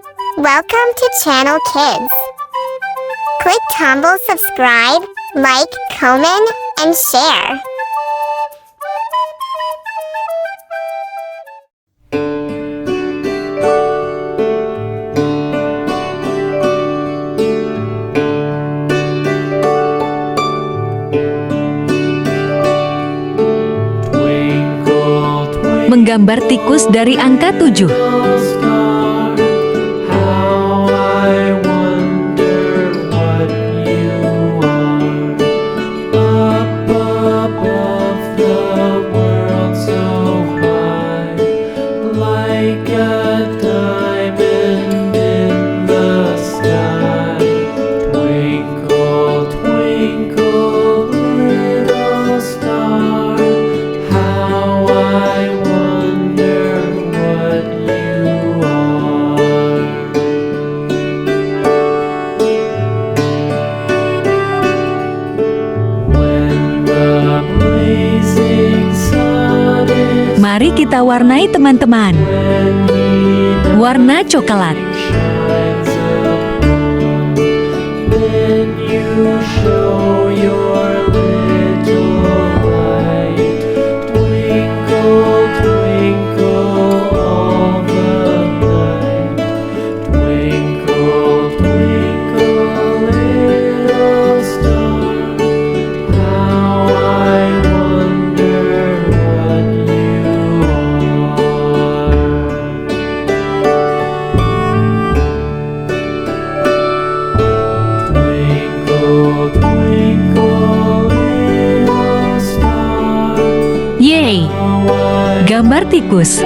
Welcome to Channel Kids. Click tombol subscribe, like, comment, and share. Menggambar tikus dari angka 7. Mari kita warnai teman-teman. Warna coklat. Yeay, gambar tikus.